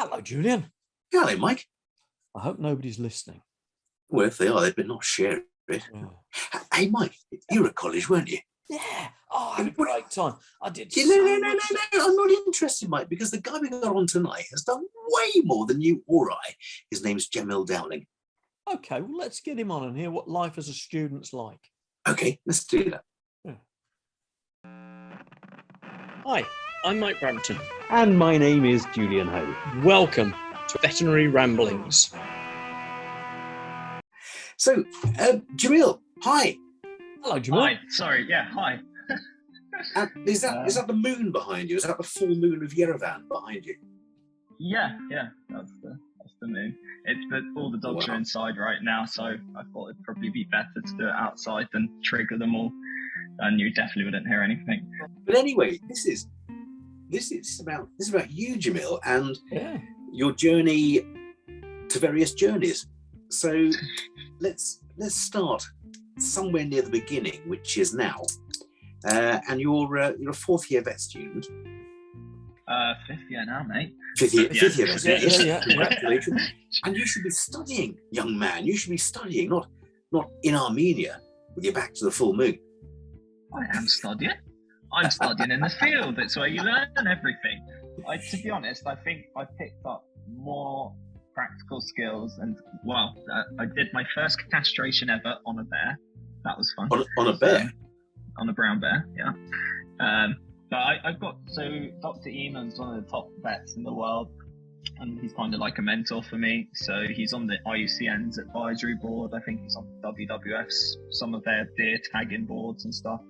Hello, Julian. Hello, Mike. I hope nobody's listening. Well, if they are, they better not share it. Yeah. Hey, Mike, you were at college, weren't you? Yeah. Oh, I had a great time. I did Yeah, so no. much. I'm not interested, Mike, because the guy we got on tonight has done way more than you or I. His name's Jamil Dowling. Okay, well, let's get him on and hear what life as a student's like. Okay, let's do that. Yeah. Hi, I'm Mike Brampton. And my name is Julian Ho. Welcome to Veterinary Ramblings. So, Jamil, hi. Hello, Jamil. Hi, sorry, yeah, hi. Is that the moon behind you? Is that the full moon of Yerevan behind you? Yeah, that's the moon. All the dogs are inside right now, so I thought it'd probably be better to do it outside than trigger them all, and you definitely wouldn't hear anything. But anyway, this is about you, Jamil, and your journey to various journeys. So let's start somewhere near the beginning, which is now. And you're a fourth year vet student. Fifth year now, mate. Fifth year vet student. Yeah. Congratulations. And you should be studying, young man. You should be studying, not in Armenia with your back to the full moon. I am studying. I'm studying in the field. It's where you learn everything. To be honest, I think I picked up more practical skills, and I did my first castration ever on a bear. That was fun. On a bear? On a brown bear, yeah. But I've got, so Dr. Eamon's one of the top vets in the world, and he's kind of like a mentor for me. So he's on the IUCN's advisory board. I think he's on WWF's, some of their deer tagging boards and stuff.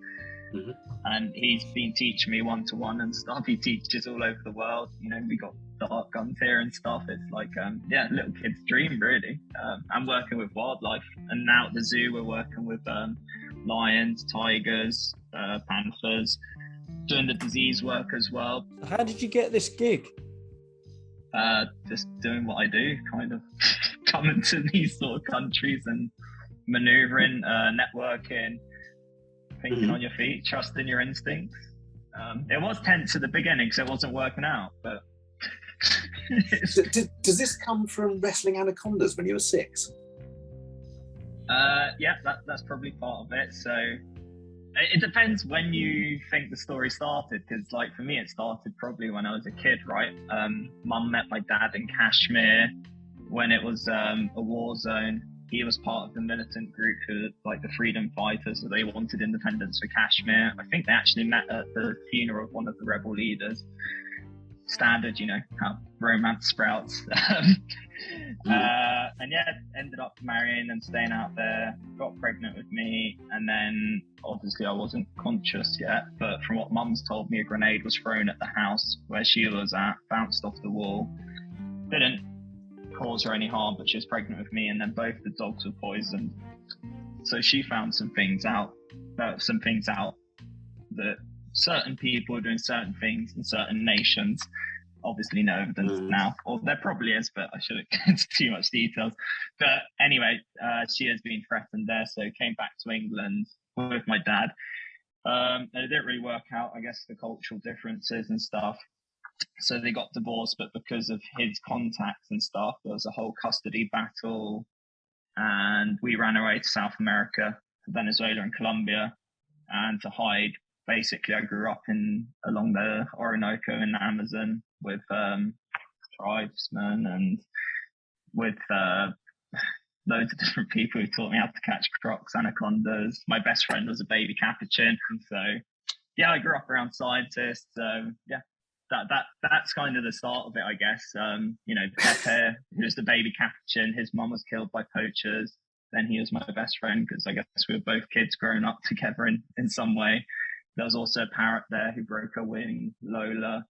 Mm-hmm. And he's been teaching me one-to-one and stuff. He teaches all over the world. You know, we got dart guns here and stuff. It's like, little kid's dream, really. I'm working with wildlife, and now at the zoo we're working with lions, tigers, panthers, doing the disease work as well. How did you get this gig? Just doing what I do, kind of coming to these sort of countries and maneuvering, networking, thinking on your feet, trusting your instincts. It was tense at the beginning because it wasn't working out, but does this come from wrestling Anacondas when you were 6? Yeah, that's probably part of it. So it depends when you think the story started, because like for me it started probably when I was a kid, right? Mum met my dad in Kashmir when it was a war zone. He was part of the militant group who, like, the freedom fighters, so they wanted independence for Kashmir. I think they actually met at the funeral of one of the rebel leaders. Standard, you know, how romance sprouts. And yeah, ended up marrying and staying out there, got pregnant with me, and then obviously I wasn't conscious yet, but from what Mum's told me, a grenade was thrown at the house where she was at, bounced off the wall, didn't cause her any harm, but she was pregnant with me, and then both the dogs were poisoned. So she found some things out that certain people are doing certain things in certain nations. Obviously no evidence now, or there probably is, but I shouldn't get into too much details. But anyway, she has been threatened there, so came back to England with my dad. And it didn't really work out, I guess, the cultural differences and stuff. So they got divorced, but because of his contacts and stuff, there was a whole custody battle, and we ran away to South America, to Venezuela and Colombia, and to hide. Basically, I grew up along the Orinoco in the Amazon with tribesmen and with loads of different people who taught me how to catch crocs, anacondas. My best friend was a baby capuchin, and so yeah, I grew up around scientists. That's kind of the start of it, I guess. You know, Pepe, who's the baby capuchin, his mum was killed by poachers. Then he was my best friend because I guess we were both kids growing up together in some way. There was also a parrot there who broke her wing, Lola.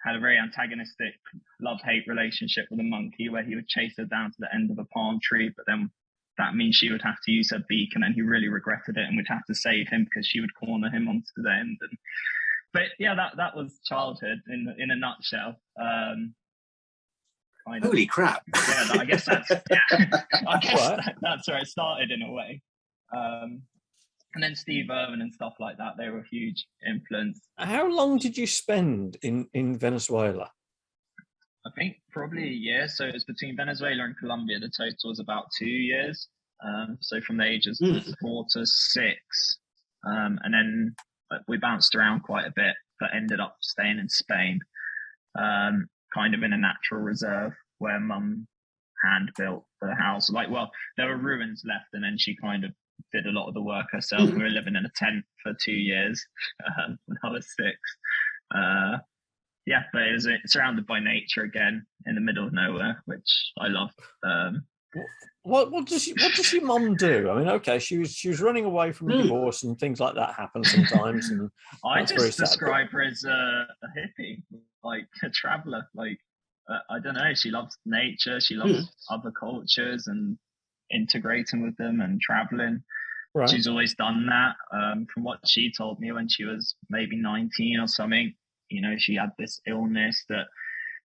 Had a very antagonistic love-hate relationship with a monkey where he would chase her down to the end of a palm tree, but then that means she would have to use her beak, and then he really regretted it and would have to save him because she would corner him onto the end. But yeah, that was childhood in a nutshell. Holy crap! Yeah, I guess that's that's where it started in a way. And then Steve Irwin and stuff like that, they were a huge influence. How long did you spend in Venezuela? I think probably a year. So it was between Venezuela and Colombia. The total was about 2 years. So from the ages 4 to 6. And then we bounced around quite a bit, but ended up staying in Spain, kind of in a natural reserve where Mum hand built the house. Like, well, there were ruins left, and then she kind of did a lot of the work herself. We were living in a tent for 2 years when I was 6. Yeah, but it was surrounded by nature again in the middle of nowhere, which I love. What does your mum do? I mean, okay, she was running away from a divorce and things like that happen sometimes, and I just describe her as a hippie, like a traveler. Like I don't know, she loves nature, she loves other cultures and integrating with them and traveling. Right. She's always done that. From what she told me when she was maybe 19 or something, you know, she had this illness that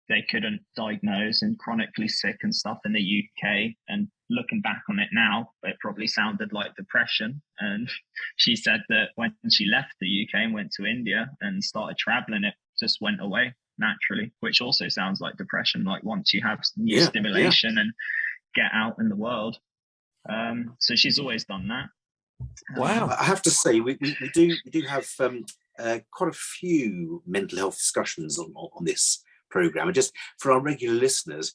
they couldn't diagnose and chronically sick and stuff in the UK. And looking back on it now, it probably sounded like depression. And she said that when she left the UK and went to India and started traveling, it just went away naturally, which also sounds like depression. Like once you have new stimulation and get out in the world. So she's always done that. Wow. I have to say, we do have quite a few mental health discussions on this program. And just for our regular listeners,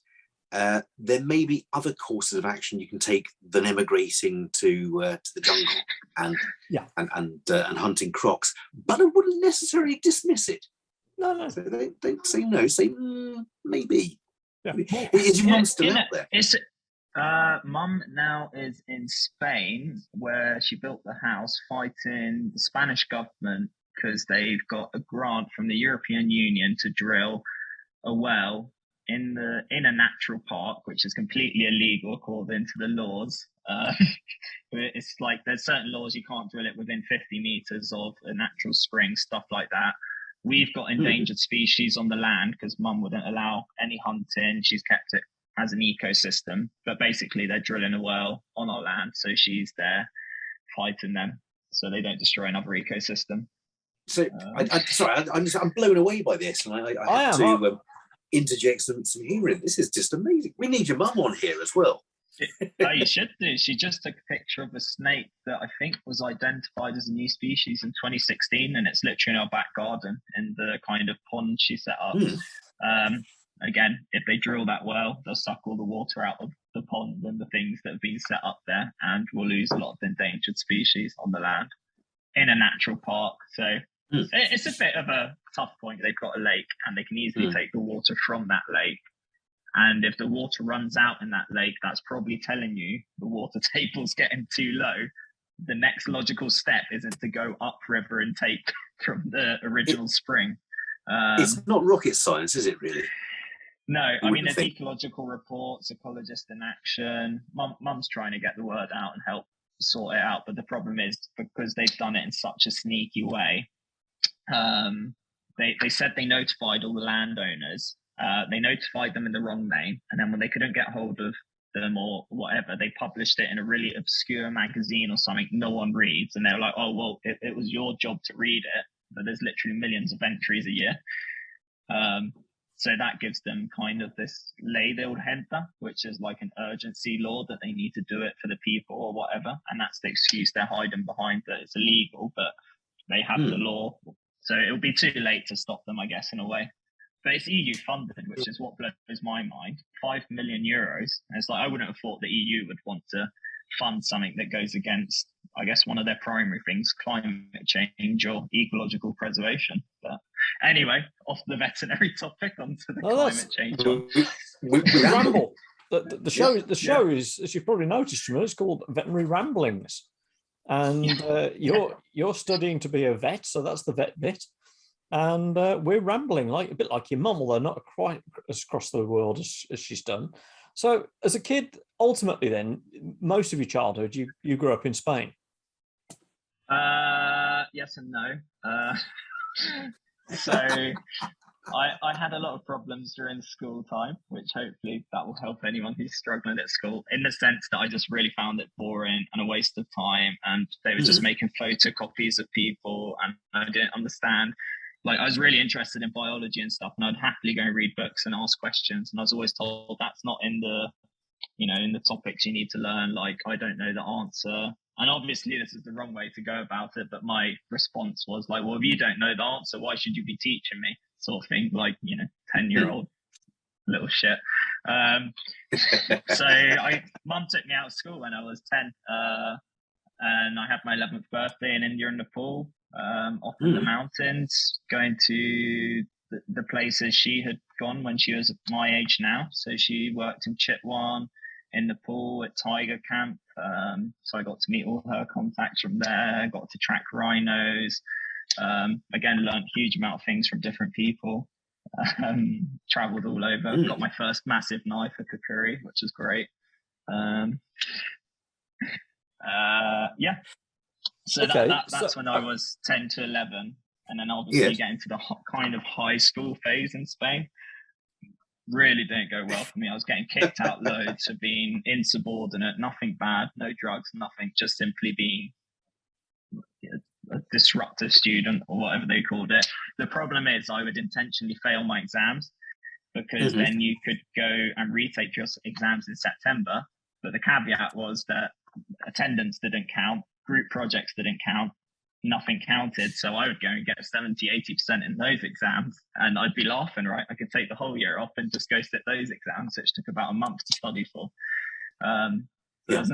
there may be other courses of action you can take than emigrating to the jungle and hunting crocs. But I wouldn't necessarily dismiss it. No. So they don't say no. Say maybe. Yeah. Is your mum still out there? Mum now is in Spain, where she built the house fighting the Spanish government because they've got a grant from the European Union to drill a well in a natural park, which is completely illegal according to the laws. It's like there's certain laws you can't drill it within 50 meters of a natural spring, stuff like that. We've got endangered species on the land because Mum wouldn't allow any hunting. She's kept it as an ecosystem, but basically they're drilling a well on our land, so she's there fighting them so they don't destroy another ecosystem. So I'm blown away by this, and I have to interject some humour in. This is just amazing. We need your mum on here as well. You should do. She just took a picture of a snake that I think was identified as a new species in 2016, and it's literally in our back garden in the kind of pond she set up. Again, if they drill that well, they'll suck all the water out of the pond and the things that have been set up there, and we'll lose a lot of endangered species on the land in a natural park. So it's a bit of a tough point. They've got a lake, and they can easily take the water from that lake. And if the water runs out in that lake, that's probably telling you the water table's getting too low. The next logical step isn't to go upriver and take from the original spring. It's not rocket science, is it, really? No, I mean, there's ecological reports, Ecologists in Action. Mum's trying to get the word out and help sort it out. But the problem is, because they've done it in such a sneaky way, they said they notified all the landowners. They notified them in the wrong name. And then when they couldn't get hold of them or whatever, they published it in a really obscure magazine or something no one reads. And they were like, oh, well, it was your job to read it. But there's literally millions of entries a year. So that gives them kind of this ley de urgente, which is like an urgency law that they need to do it for the people or whatever. And that's the excuse they're hiding behind, that it's illegal, but they have the law. So it'll be too late to stop them, I guess, in a way. But it's EU funded, which is what blows my mind. 5 million euros. And it's like, I wouldn't have thought the EU would want to fund something that goes against, I guess, one of their primary things, climate change or ecological preservation. But anyway, off the veterinary topic onto the climate change one. We ramble. The show is, as you've probably noticed, it's called Veterinary Ramblings. And you're studying to be a vet, so that's the vet bit. And we're rambling a bit like your mum, although not quite as across the world as she's done. So as a kid, ultimately then, most of your childhood, you grew up in Spain. Yes and no. So I had a lot of problems during school time, which hopefully that will help anyone who's struggling at school, in the sense that I just really found it boring and a waste of time. And they were just making photocopies of people, and I didn't understand like, I was really interested in biology and stuff, and I'd happily go and read books and ask questions. And I was always told that's not in the, in the topics you need to learn. Like, I don't know the answer. And obviously this is the wrong way to go about it. But my response was like, well, if you don't know the answer, why should you be teaching me? Sort of thing, like, 10-year-old little shit. So mum took me out of school when I was 10. And I had my 11th birthday in India in Nepal, off in the mountains, going to the places she had gone when she was my age now. So she worked in Chitwan, in Nepal, at Tiger Camp. So I got to meet all her contacts from there, got to track rhinos. Again, learned a huge amount of things from different people. Traveled all over, got my first massive knife for kukuri, which was great. Yeah. So Okay, that's when I was 10 to 11. And then obviously getting to the kind of high school phase in Spain really didn't go well for me. I was getting kicked out loads for being insubordinate, nothing bad, no drugs, nothing, just simply being a disruptive student or whatever they called it. The problem is I would intentionally fail my exams because then you could go and retake your exams in September. But the caveat was that attendance didn't count, group projects didn't count, nothing counted. So I would go and get 70, 80% in those exams, and I'd be laughing, right? I could take the whole year off and just go sit those exams, which took about a month to study for. It was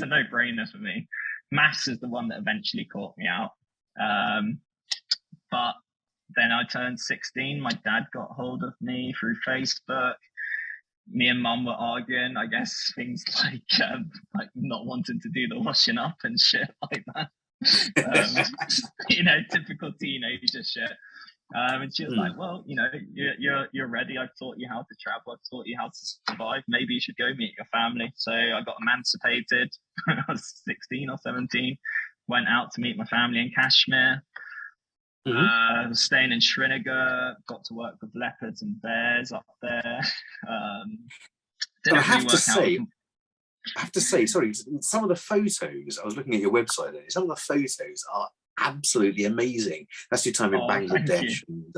a no-brainer for me. Maths is the one that eventually caught me out. But then I turned 16. My dad got hold of me through Facebook. Me and mum were arguing, I guess, things like not wanting to do the washing up and shit like that. Typical teenager shit. And she was like, well, you're ready. I've taught you how to travel. I've taught you how to survive. Maybe you should go meet your family. So I got emancipated when I was 16 or 17. Went out to meet my family in Kashmir. Was staying in Srinagar. Got to work with leopards and bears up there. I have to say, sorry, some of the photos, I was looking at your website there, some of the photos are absolutely amazing. That's your time in Bangladesh. And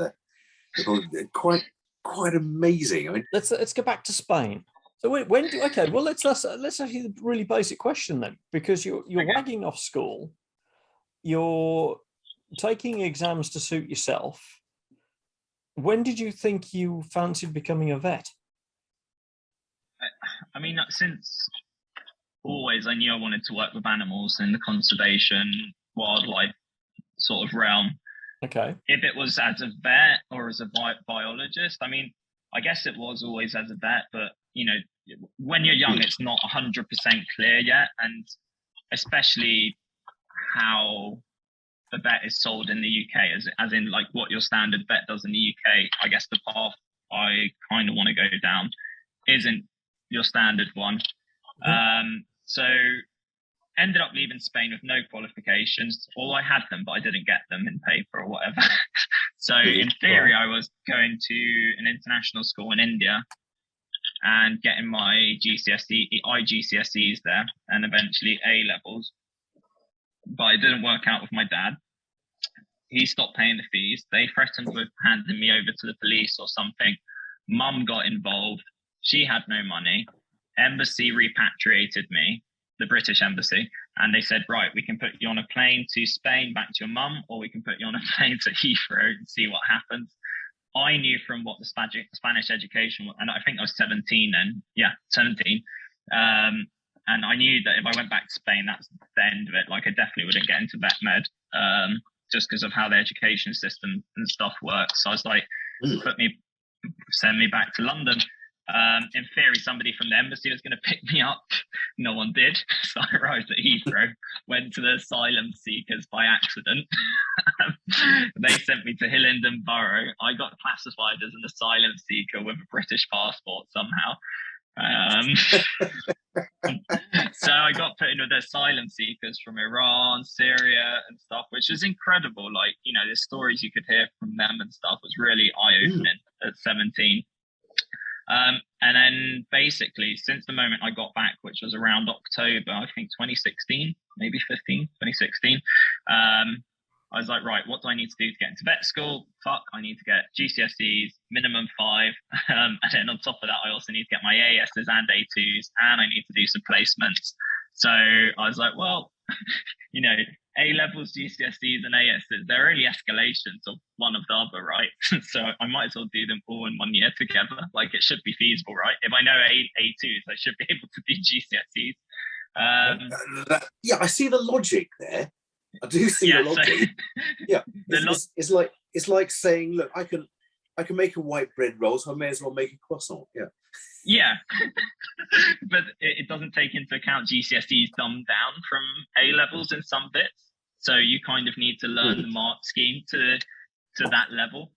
quite amazing. I mean, let's go back to Spain. So let's ask you the really basic question then, because you're wagging off school, you're taking exams to suit yourself. When did you think you fancied becoming a vet? I mean, since always I knew I wanted to work with animals in the conservation, wildlife sort of realm. Okay. If it was as a vet or as a biologist, I mean, I guess it was always as a vet, but, when you're young, it's not 100% clear yet. And especially how the vet is sold in the UK, as in like what your standard vet does in the UK. I guess the path I kind of want to go down isn't your standard one. So ended up leaving Spain with no qualifications, or I had them, but I didn't get them in paper or whatever. So in theory, I was going to an international school in India and getting my GCSEs there, and eventually A-levels. But it didn't work out with my dad. He stopped paying the fees. They threatened with handing me over to the police or something. Mum got involved. She had no money. Embassy repatriated me, the British embassy, and they said, right, we can put you on a plane to Spain back to your mum, or we can put you on a plane to Heathrow and see what happens. I knew from what the Spanish education was, and I think I was 17 then. Yeah, 17. And I knew that if I went back to Spain, that's the end of it. Like, I definitely wouldn't get into vet med, just because of how the education system and stuff works. So I was like, send me back to London. In theory, somebody from the embassy was going to pick me up. No one did. So I arrived at Heathrow, went to the asylum seekers by accident. They sent me to Hillingdon Borough. I got classified as an asylum seeker with a British passport somehow. So I got put in with asylum seekers from Iran, Syria and stuff, which is incredible. Like, the stories you could hear from them and stuff was really eye-opening at 17. And then basically, since the moment I got back, which was around October, I think 2016, maybe 2016, I was like, right, what do I need to do to get into vet school? Fuck, I need to get GCSEs, minimum 5. And then on top of that, I also need to get my ASs and A2s, and I need to do some placements. So I was like, well, you know, A-levels, GCSEs and ASs, they're only escalations of one of the other, right? So I might as well do them all in 1 year together. Like, it should be feasible, right? If I know A2s, I should be able to do GCSEs. Yeah, I see the logic there. I do see the logic. So, it's like saying, look, I can make a white bread roll, so I may as well make a croissant. Yeah, but it doesn't take into account GCSEs dumbed down from A-levels in some bits. So you kind of need to learn the mark scheme to that level.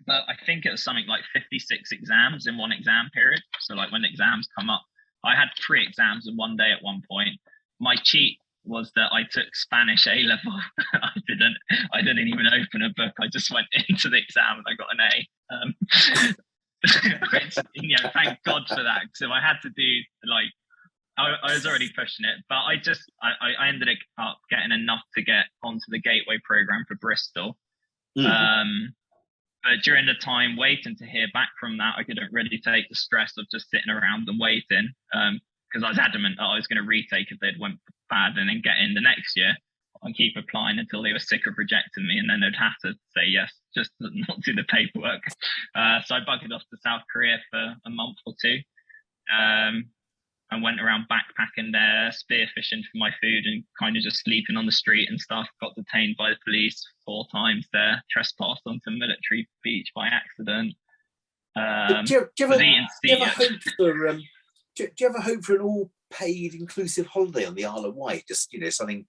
But I think it was something like 56 exams in one exam period. So like when exams come up, I had 3 exams in one day at one point. My cheat was that I took Spanish A-level. I didn't even open a book. I just went into the exam and I got an A. Which, you know, thank God for that. Because if I had to do, like, I was already pushing it, but I ended up getting enough to get onto the Gateway program for Bristol. But during the time waiting to hear back from that, I couldn't really take the stress of just sitting around and waiting, because I was adamant that I was going to retake if they'd went bad and then get in the next year and keep applying until they were sick of rejecting me, and then they'd have to say yes, just not do the paperwork. So I buggered off to South Korea for a month or 2. And went around backpacking there, spearfishing for my food and kind of just sleeping on the street and stuff. Got detained by the police 4 times there, trespassed onto a military beach by accident. Do you ever hope for an all-paid inclusive holiday on the Isle of Wight? Just, you know, something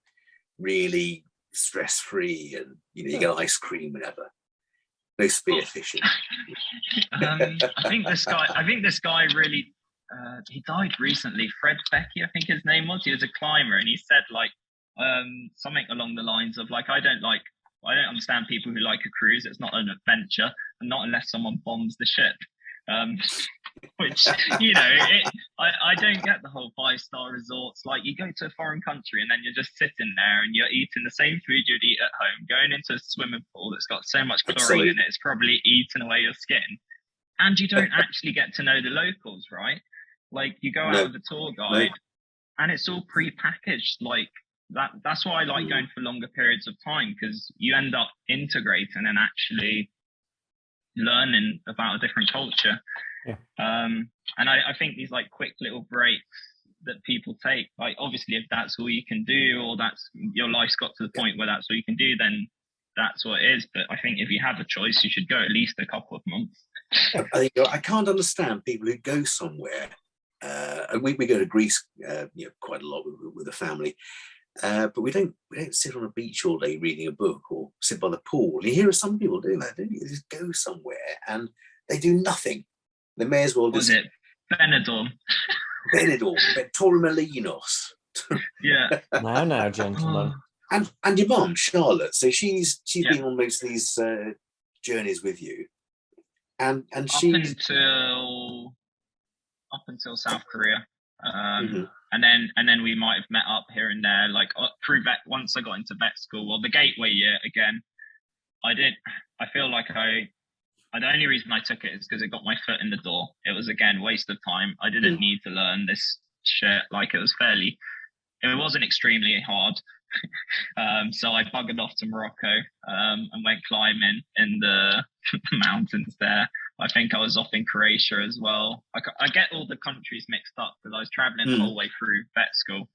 really stress-free, and, you know, you get ice cream, whatever. No spearfishing. I think this guy really. He died recently. Fred Becky, I think his name was. He was a climber, and he said like something along the lines of like, I don't understand people who like a cruise. It's not an adventure, and not unless someone bombs the ship. Which, you know, I don't get the whole 5-star resorts. Like, you go to a foreign country and then you're just sitting there and you're eating the same food you'd eat at home, going into a swimming pool that's got so much chlorine in it, it's probably eating away your skin. And you don't actually get to know the locals, right? Like, you go out with a tour guide and it's all pre-packaged. Like, that's why I like going for longer periods of time, because you end up integrating and actually learning about a different culture. And I think these like quick little breaks that people take, like, obviously if that's all you can do, or that's your life's got to the point where that's all you can do, then that's what it is. But I think if you have a choice, you should go at least a couple of months. I can't understand people who go somewhere. And we go to Greece, quite a lot with the family, but we don't sit on a beach all day reading a book or sit by the pool. You hear some people doing that, don't you? They just go somewhere and they do nothing. They may as well just. Was it Benidorm? Torremolinos. Yeah. Now, gentlemen. And your mum, Charlotte. So she's been on most of these journeys with you, and she's up until South Korea, and then we might have met up here and there, like through vet. Once I got into vet school, well, the Gateway year again, I feel like the only reason I took it is because it got my foot in the door. It was, again, waste of time. I didn't need to learn this shit. Like, it wasn't extremely hard. So I buggered off to Morocco and went climbing in the mountains there. I think I was off in Croatia as well. I get all the countries mixed up because I was traveling the whole way through vet school.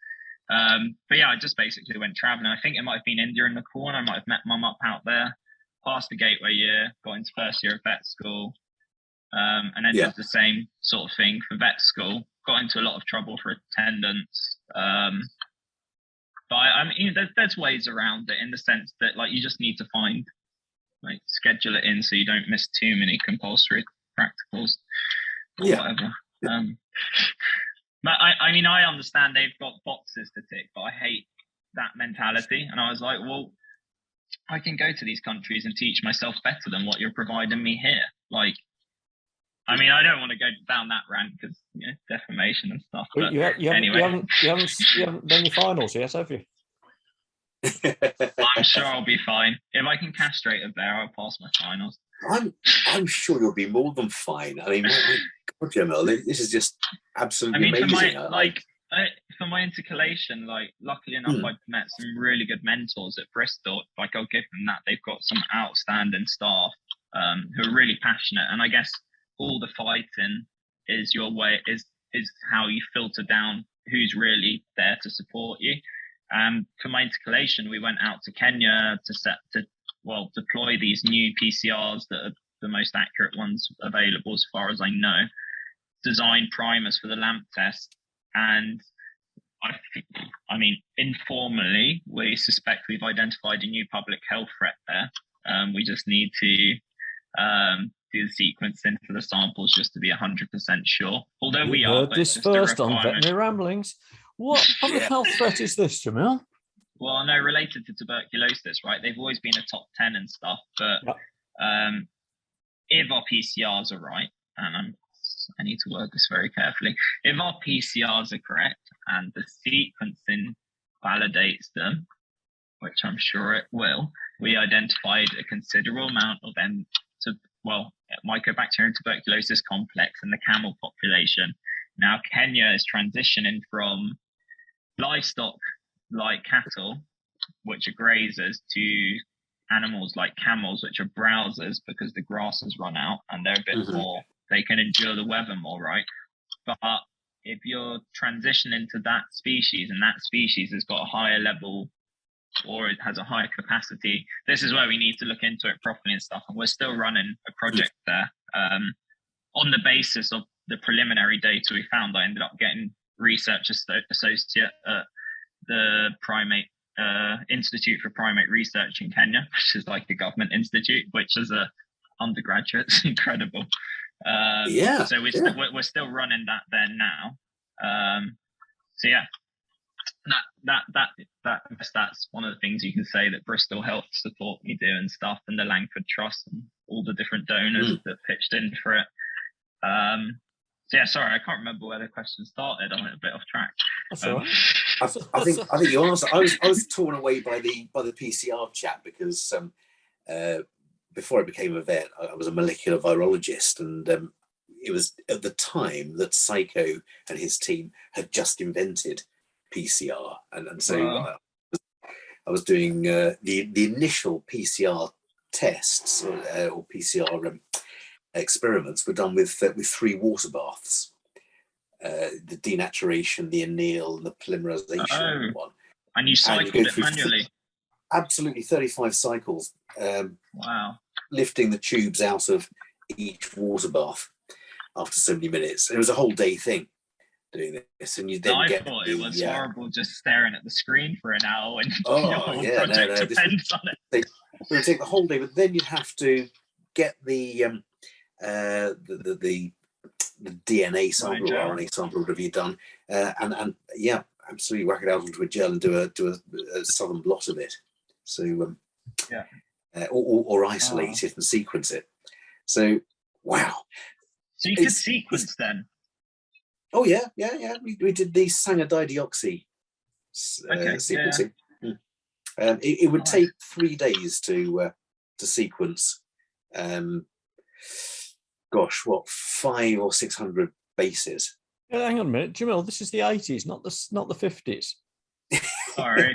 But yeah, I just basically went traveling. I think it might have been India in the corner. I might have met mum up out there. Passed the Gateway year, got into first year of vet school, and then did the same sort of thing for vet school. Got into a lot of trouble for attendance. But I mean, there's ways around it, in the sense that, like, you just need to schedule it in so you don't miss too many compulsory practicals or whatever. But I mean, I understand they've got boxes to tick, but I hate that mentality. And I was like, well, I can go to these countries and teach myself better than what you're providing me here. Like, I mean, I don't want to go down that rant because, defamation and stuff. But you anyway, haven't done your finals yet, have you? I'm sure I'll be fine. If I can castrate a bear, I'll pass my finals. I'm sure you'll be more than fine. I mean, my God, Jamil, this is just absolutely amazing. For my intercalation, like luckily enough, I've met some really good mentors at Bristol. Like I'll give them that. They've got some outstanding staff who are really passionate, and I guess all the fighting is your way is how you filter down who's really there to support you. For my intercalation, we went out to Kenya to deploy these new PCRs that are the most accurate ones available as far as I know, design primers for the lamp test. And I mean, informally, we suspect we've identified a new public health threat there. We just need to do the sequencing for the samples just to be 100% sure. Although we are, heard this first on Veterinary Ramblings. What public health threat is this, Jamil? Well, no, related to tuberculosis, right? They've always been a top 10 and stuff, but if our PCRs are right, and I need to word this very carefully, if our PCRs are correct and the sequencing validates them, which I'm sure it will, we identified a considerable amount of them Mycobacterium tuberculosis complex in the camel population. Now, Kenya is transitioning from livestock like cattle, which are grazers, to animals like camels, which are browsers, because the grass has run out and they're a bit more, they can endure the weather more, right? But if you're transitioning to that species and that species has got a higher level or it has a higher capacity, this is where we need to look into it properly and stuff. And we're still running a project there. On the basis of the preliminary data we found, I ended up getting research associate at the Primate Institute for Primate Research in Kenya, which is like a government institute, which is a undergraduate. It's incredible. So we're still running that there now. So yeah, that's one of the things you can say that Bristol helped support me do and stuff, and the Langford Trust and all the different donors that pitched in for it. So yeah, sorry, I can't remember where the question started. I went a bit off track. That's all right. I think you answered. I was torn away by the PCR chat because before I became a vet, I was a molecular virologist, and it was at the time that Psycho and his team had just invented PCR, and so I was doing the initial PCR tests or PCR experiments were done with 3 water baths, the denaturation, the anneal, and the polymerization one. And you cycled it manually? Absolutely, 35 cycles. Wow. Lifting the tubes out of each water bath after so many minutes. It was a whole day thing doing this, and you then I thought it was horrible just staring at the screen for an hour when your whole project depends on it. It would take the whole day, but then you'd have to get the DNA sample or RNA sample, whatever you've done, and absolutely whack it out onto a gel and do a southern blot of it. So or isolate it and sequence it. So wow. So you could sequence then. Oh yeah. We did the Sangadidioxy sequencing. It would take 3 days to sequence. 500 or 600 bases. Hang on a minute, Jamil. This is the 80s, not the 50s. Sorry.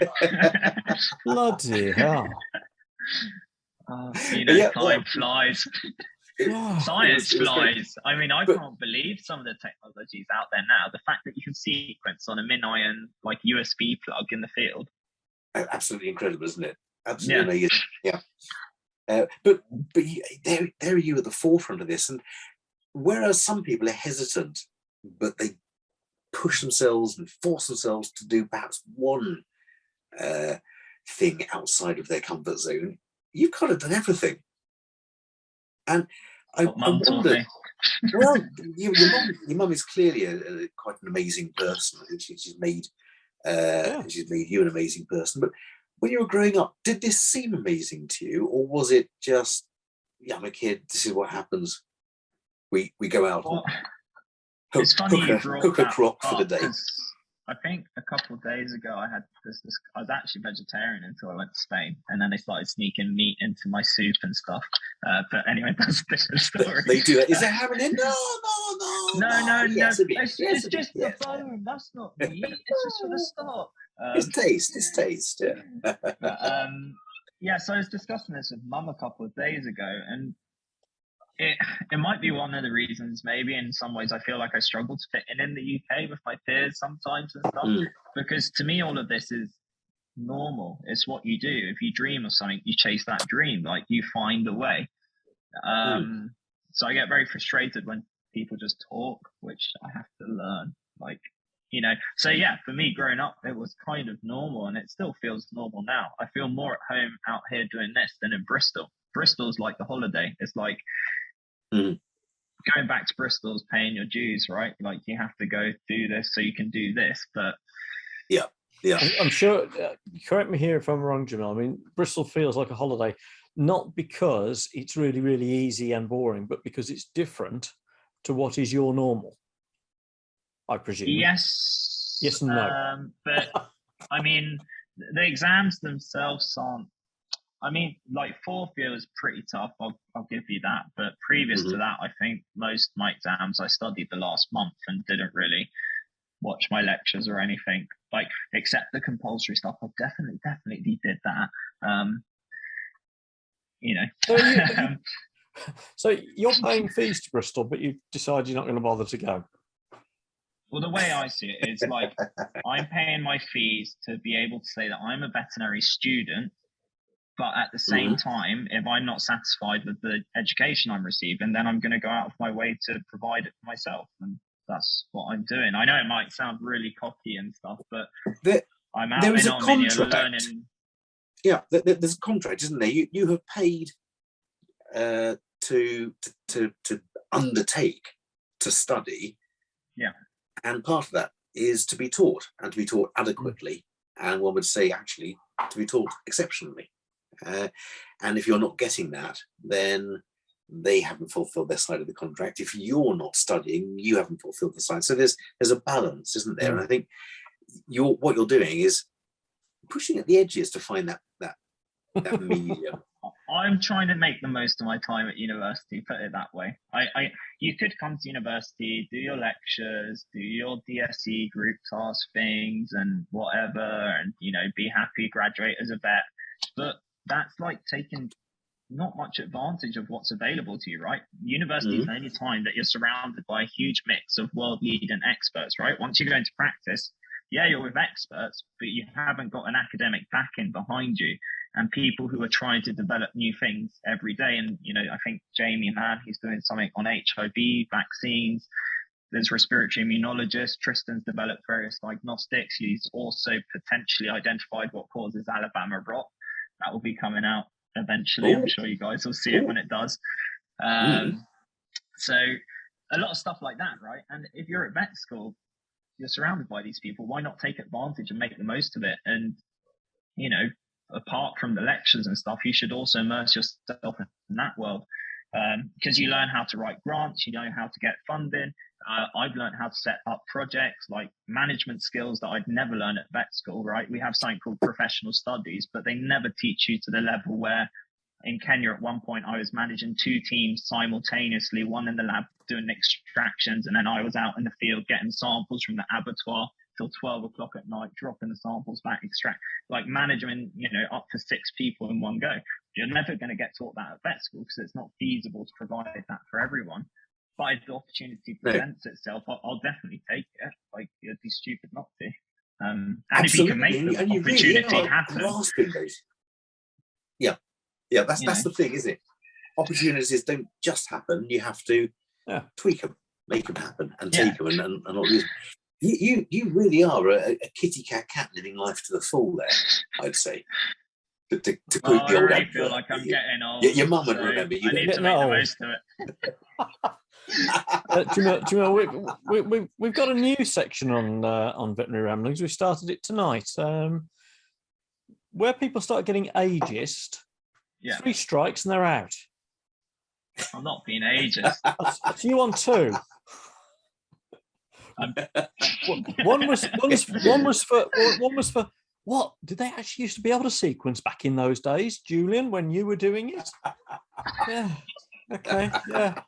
Bloody hell. Time flies. Science flies. I mean, I can't believe some of the technologies out there now. The fact that you can sequence on a min-iron like USB plug in the field. Absolutely incredible, isn't it? Absolutely amazing. Yeah. But there you at the forefront of this, and whereas some people are hesitant, but they push themselves and force themselves to do perhaps one thing outside of their comfort zone, you've kind of done everything. And I wonder, well, your mum is clearly quite an amazing person. I think she's made you an amazing person. But when you were growing up, did this seem amazing to you, or was it just, I'm a kid, this is what happens? We go out and cook a crock for the day. I think a couple of days ago I had this. I was actually vegetarian until I went to Spain, and then they started sneaking meat into my soup and stuff. But anyway, that's a different story. They do it. Is there ham in it? No. No. Yes, It's just the bone. That's not meat. It's just for the start. It's taste. Yeah. Yeah. So I was discussing this with Mum a couple of days ago, and it might be one of the reasons. Maybe in some ways, I feel like I struggle to fit in the UK with my peers sometimes and stuff. Because to me, all of this is normal. It's what you do. If you dream of something, you chase that dream. Like you find a way. So I get very frustrated when people just talk, which I have to learn. Like, you know, so yeah, for me growing up, it was kind of normal, and it still feels normal now. I feel more at home out here doing this than in Bristol. Bristol's like the holiday. It's like going back to Bristol's paying your dues, right? Like you have to go do this so you can do this. But yeah. I'm sure, correct me here if I'm wrong, Jamil. I mean, Bristol feels like a holiday, not because it's really, really easy and boring, but because it's different to what is your normal, I presume. Yes and no. But I mean, the exams themselves aren't. I mean, like fourth year was pretty tough. I'll give you that. But previous to that, I think most of my exams I studied the last month and didn't really watch my lectures or anything. Like except the compulsory stuff, I definitely did that. You know. So you're paying fees to Bristol, but you decide you're not going to bother to go. Well, the way I see it is like I'm paying my fees to be able to say that I'm a veterinary student, but at the same time, if I'm not satisfied with the education I'm receiving, then I'm going to go out of my way to provide it for myself. And that's what I'm doing. I know it might sound really cocky and stuff, but I'm out in Armenia learning. Yeah, there's a contract, isn't there? You have paid to undertake to study. Yeah. And part of that is to be taught, and to be taught adequately, and one would say actually to be taught exceptionally. And if you're not getting that, then they haven't fulfilled their side of the contract. If you're not studying, you haven't fulfilled the side. So there's a balance, isn't there? And I think what you're doing is pushing at the edges to find that medium. I'm trying to make the most of my time at university, put it that way. You could come to university, do your lectures, do your DSE group task things and whatever, and, you know, be happy, graduate as a vet. But that's like taking not much advantage of what's available to you, right? University is the only time that you're surrounded by a huge mix of world-leading experts, right? Once you go into practice, yeah, you're with experts, but you haven't got an academic backing behind you and people who are trying to develop new things every day. And, you know, I think Jamie, he's doing something on HIV vaccines. There's respiratory immunologists. Tristan's developed various diagnostics. He's also potentially identified what causes Alabama rot. That will be coming out eventually. I'm sure you guys will see it when it does. So a lot of stuff like that, right? And if you're at vet school, you're surrounded by these people. Why not take advantage and make the most of it? And, you know, apart from the lectures and stuff, you should also immerse yourself in that world, because you learn how to write grants, you know how to get funding. I've learned how to set up projects, like management skills that I'd never learn at vet school, right? We have something called professional studies, but they never teach you to the level where in Kenya at one point I was managing 2 teams simultaneously, one in the lab doing extractions, and then I was out in the field getting samples from the abattoir till 12 o'clock at night, dropping the samples back, extract, like management, you know, up to 6 people in one go. You're never going to get taught that at vet school because it's not feasible to provide that for everyone. But if the opportunity presents itself, I'll definitely take it. Like, you'd be stupid not to. And if you can make the opportunity happen. Yeah, that's the thing, isn't it? Opportunities don't just happen. You have to tweak them, make them happen, and take them, and not lose them. You really are a kitty cat living life to the full there, I'd say. To quote the old advert. I feel like I'm getting old. Your mum would remember you. I need to make the most of it. Jamil, we've got a new section on veterinary ramblings. We started it tonight, where people start getting ageist. 3 strikes and they're out. I'm not being ageist. That's you on 2. One was for what? Did they actually used to be able to sequence back in those days, Julian, when you were doing it? Yeah. Okay. Yeah.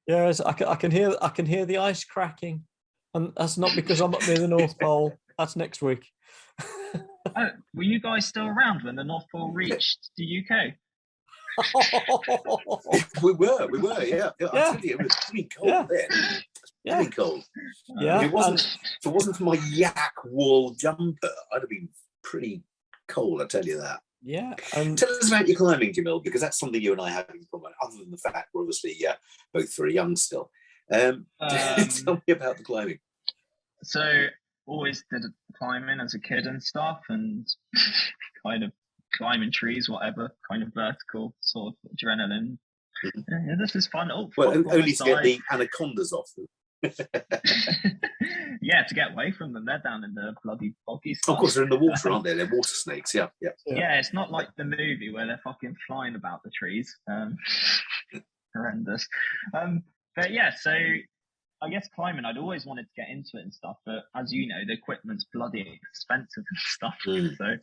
Yeah. I can hear the ice cracking, and that's not because I'm up near the North Pole. That's next week. Oh, were you guys still around when the North Pole reached the UK? we were, yeah. I tell you, it was pretty cold then. Pretty cold. Yeah. If it wasn't for my yak wool jumper, I'd have been pretty cold, I tell you that. Yeah. Tell us about your climbing, Jamil, because that's something you and I have in common, other than the fact we're obviously both very young still. Tell me about the climbing. So always did climbing as a kid and stuff, and kind of climbing trees, whatever, kind of vertical sort of adrenaline. Yeah, this is fun. Oh, well, only to get the anacondas off them. Yeah, to get away from them. They're down in the bloody boggy stuff. Of course, they're in the water, aren't they? They're water snakes. Yeah. Yeah, it's not like the movie where they're fucking flying about the trees. Horrendous. But yeah, so I guess climbing, I'd always wanted to get into it and stuff, but as you know, the equipment's bloody expensive and stuff. So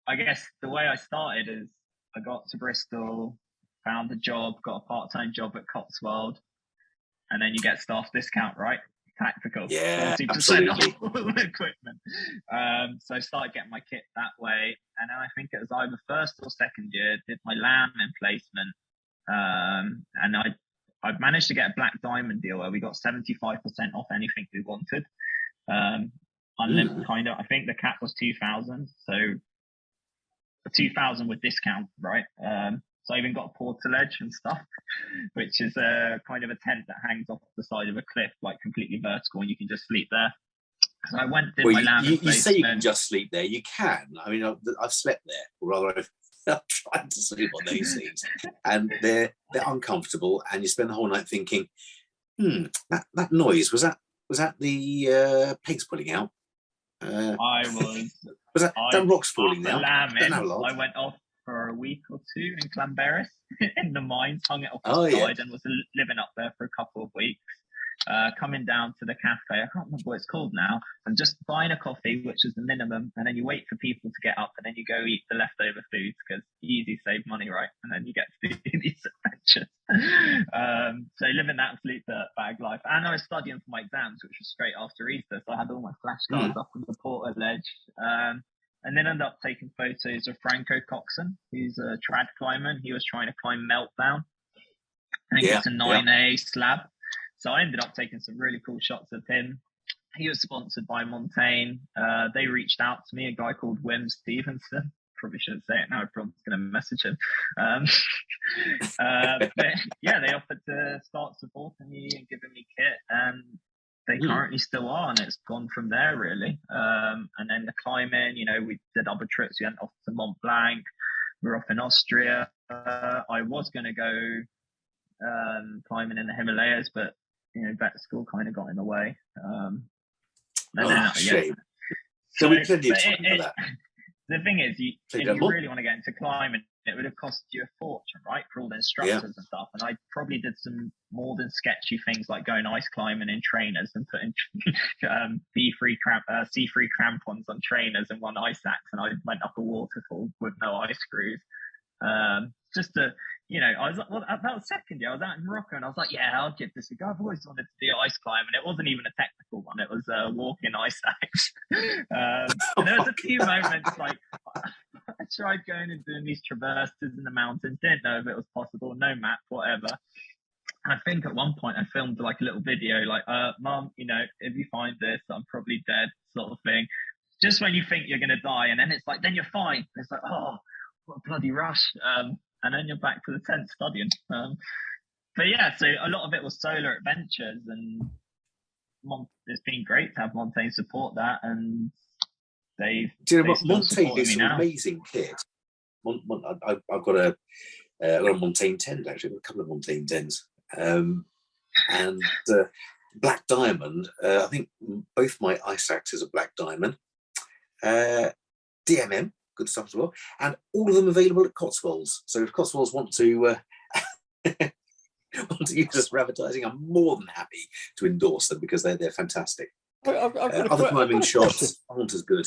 I guess the way I started is I got to Bristol, found a job, got a part-time job at Cotswold, and then you get staff discount, right? Tactical. Yeah, 40% absolutely. off all the equipment. So I started getting my kit that way, and then I think it was either first or second year, did my lamb placement, and I managed to get a Black Diamond deal where we got 75% off anything we wanted. Unlimited kind of. I think the cap was 2,000, so 2,000 with discount, right? So I even got a portaledge and stuff, which is a kind of a tent that hangs off the side of a cliff, like completely vertical, and you can just sleep there. So I went did my lamb you say you can just sleep there. You can. I mean, I've slept there, or rather, I've tried to sleep on those things, and they're uncomfortable, and you spend the whole night thinking, that noise was that the pigs pulling out? Was that rocks falling down? I went off for a week or two in Clanberis in the mines, hung it off the side, and was living up there for a couple of weeks. Coming down to the cafe, I can't remember what it's called now, and just buying a coffee, which is the minimum, and then you wait for people to get up, and then you go eat the leftover foods because easy save money, right? And then you get to do these adventures. So living that sleep bag life, and I was studying for my exams, which was straight after Easter, so I had all my flashcards up on the portaledge, and then ended up taking photos of Franco Coxon, who's a trad climber, and he was trying to climb Meltdown. I think it's a 9A slab. So I ended up taking some really cool shots of him. He was sponsored by Montane. They reached out to me, a guy called Wim Stevenson. Probably shouldn't say it now, everyone's going to message him. But yeah, they offered to start supporting me and giving me kit, and they currently still are, and it's gone from there, really. And then the climbing, we did other trips. We went off to Mont Blanc. We were off in Austria. I was going to go climbing in the Himalayas, but vet school kind of got in the way. Shame. So we plenty of time for that. The thing is, if you really want to get into climbing, it would have cost you a fortune, right, for all the instructors and stuff. And I probably did some more than sketchy things like going ice climbing in trainers and putting C3 crampons on trainers and one ice axe, and I went up a waterfall with no ice screws. Just to, I was that was second year. I was out in Morocco, and I was like, yeah, I'll give this a go. I've always wanted to do ice climbing. It wasn't even a technical one. It was a walking ice axe. And there was a few moments like I tried going and doing these traverses in the mountains. Didn't know if it was possible. No map, whatever. I think at one point I filmed like a little video, like, Mum, if you find this, I'm probably dead, sort of thing. Just when you think you're gonna die, and then it's like, then you're fine. It's like, oh, what a bloody rush. And then you're back to the tent studying. But yeah, so a lot of it was solar adventures, and it's been great to have Montane support that, and Montane is an amazing kit. I've got a Montane tent, actually, a couple of Montane tents, and Black Diamond. I think both my ice axes are Black Diamond. DMM. Good stuff as well, and all of them available at Cotswolds. So if Cotswolds want to want to use us for advertising, I'm more than happy to endorse them because they're fantastic. Other climbing shops aren't as good.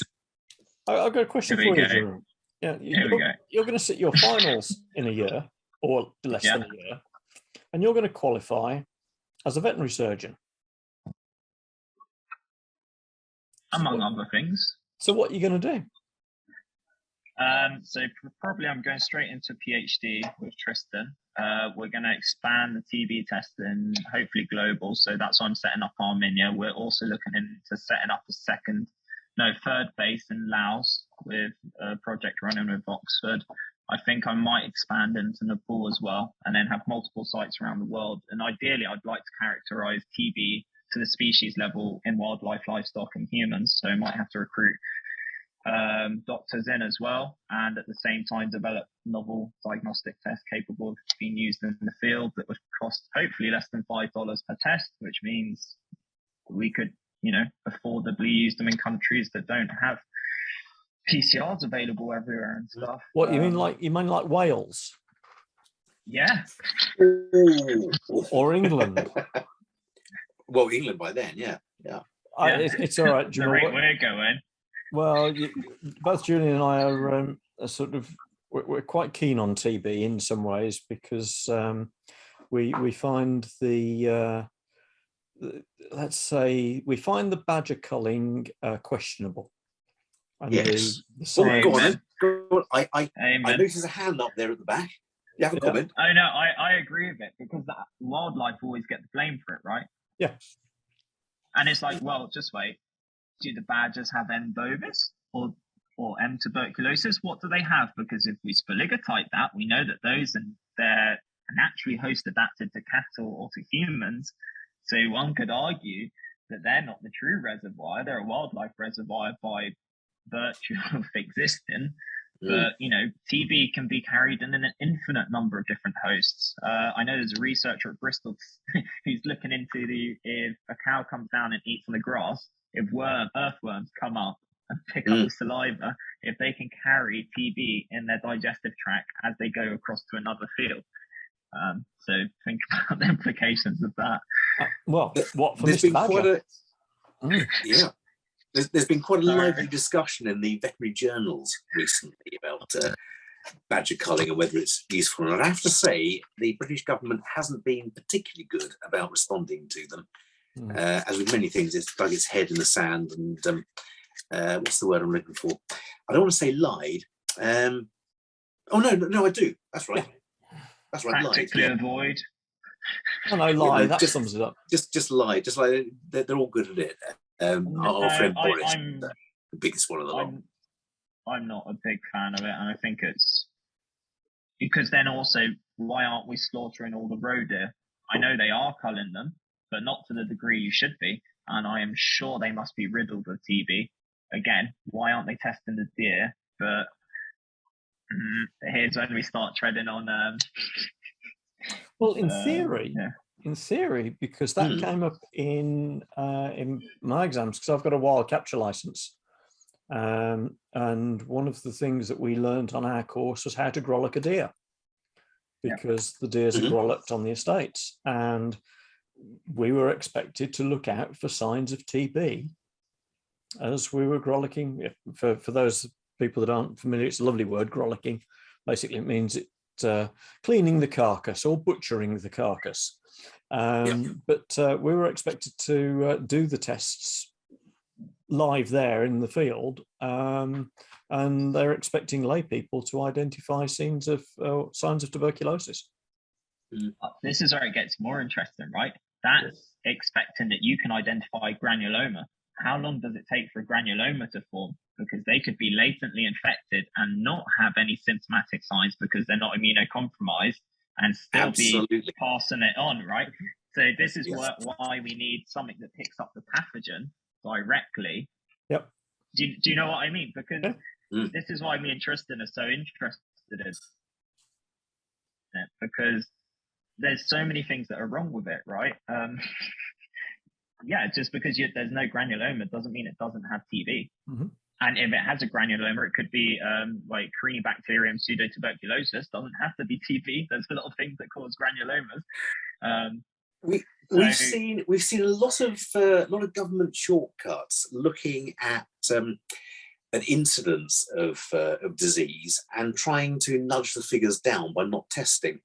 I've got a question for you, Jamil. Yeah, you're going to sit your finals in a year or less than a year, and you're going to qualify as a veterinary surgeon. Among other things. So what are you going to do? So probably I'm going straight into PhD with Tristan. We're going to expand the TB testing, hopefully global. So that's why I'm setting up Armenia. We're also looking into setting up a third base in Laos with a project running with Oxford. I think I might expand into Nepal as well, and then have multiple sites around the world. And ideally, I'd like to characterize TB to the species level in wildlife, livestock, and humans. So I might have to recruit doctors in as well, and at the same time develop novel diagnostic tests capable of being used in the field that would cost hopefully less than $5 per test, which means we could, affordably use them in countries that don't have PCRs available everywhere and stuff. What you mean like Wales? Yeah. Or England? Well, England by then, yeah. It's all right. The rate we're going. Well, both Julian and I are we're quite keen on TB in some ways because we find let's say we find the badger culling questionable. And yes. The science. Go on. I noticed a hand up there at the back. You have a comment? Oh no, I agree with it because that wildlife always get the blame for it, right? Yeah. And it's like, well, just wait. Do the badgers have M. bovis or M. tuberculosis? What do they have? Because if we spoligotype that, we know that they're naturally host adapted to cattle or to humans. So one could argue that they're not the true reservoir. They're a wildlife reservoir by virtue of existing. But, TB can be carried in an infinite number of different hosts. I know there's a researcher at Bristol who's looking into if a cow comes down and eats on the grass, if earthworms come up and pick up the saliva, if they can carry TB in their digestive tract as they go across to another field. So think about the implications of that. What for Mr. Badger? There's been quite a lively discussion in the veterinary journals recently about badger culling and whether it's useful. And I have to say, the British government hasn't been particularly good about responding to them. As with many things, it's dug its head in the sand and what's the word I'm looking for? I don't want to say lied. No, I do. That's right. That's right. Practically avoid. No, lie. That sums it up. Just lie. Just like they're all good at it. Our friend Boris, the biggest one of the lot. I'm not a big fan of it, and I think it's because then also, why aren't we slaughtering all the roe deer? I know they are culling them, but not to the degree you should be, and I am sure they must be riddled with TB. Again, why aren't they testing the deer? But here's when we start treading on. Well, in theory, because that came up in my exams, because I've got a wild capture license, and one of the things that we learned on our course was how to grollick a deer, because the deers are grollicked on the estates, and we were expected to look out for signs of TB as we were grollicking. For those people that aren't familiar, it's a lovely word, grollicking. Basically, it means cleaning the carcass or butchering the carcass. But we were expected to do the tests live there in the field, and they're expecting lay people to identify signs of tuberculosis. This is where it gets more interesting, right? That's expecting that you can identify granuloma. How long does it take for a granuloma to form? Because they could be latently infected and not have any symptomatic signs because they're not immunocompromised and still be passing it on, right? So this is why we need something that picks up the pathogen directly. Yep. Do you know what I mean? Because this is why me and Tristan are so interested in it, because there's so many things that are wrong with it, right? Just because there's no granuloma doesn't mean it doesn't have TB. And if it has a granuloma, it could be like Corynebacterium pseudotuberculosis. Doesn't have to be TB. There's a lot of things that cause granulomas. We've seen a lot of government shortcuts looking at an incidence of disease and trying to nudge the figures down by not testing.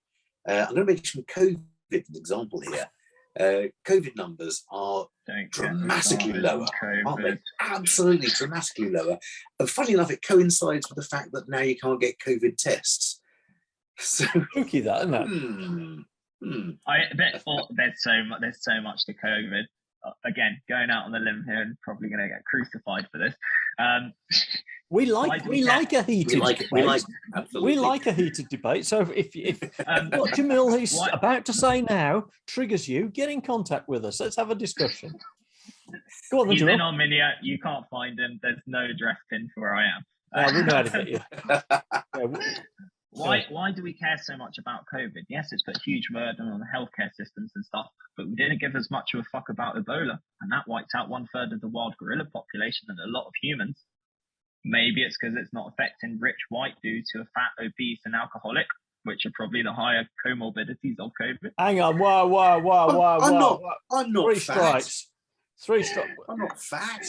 I'm going to mention COVID as an example here. COVID numbers are dramatically lower, aren't they? Absolutely dramatically lower. And funny enough, it coincides with the fact that now you can't get COVID tests. So spooky, that, isn't it? I bet there's so much to COVID. Again, going out on the limb here and probably going to get crucified for this. We like a heated debate. Absolutely. We like a heated debate. So if what Jamil is about to say now triggers you, get in contact with us. Let's have a discussion. Go on, he's Jamil. in Armenia. You can't find him. There's no address pin for where I am. We know how to get you. Why do we care so much about COVID? Yes, it's put a huge burden on the healthcare systems and stuff, but we didn't give as much of a fuck about Ebola, and that wiped out 1/3 of the wild gorilla population and a lot of humans. Maybe it's because it's not affecting rich white dudes who are fat, obese, and alcoholic, which are probably the higher comorbidities of COVID. Hang on, whoa. I'm not Three fat. strikes. Three strikes. I'm not fat.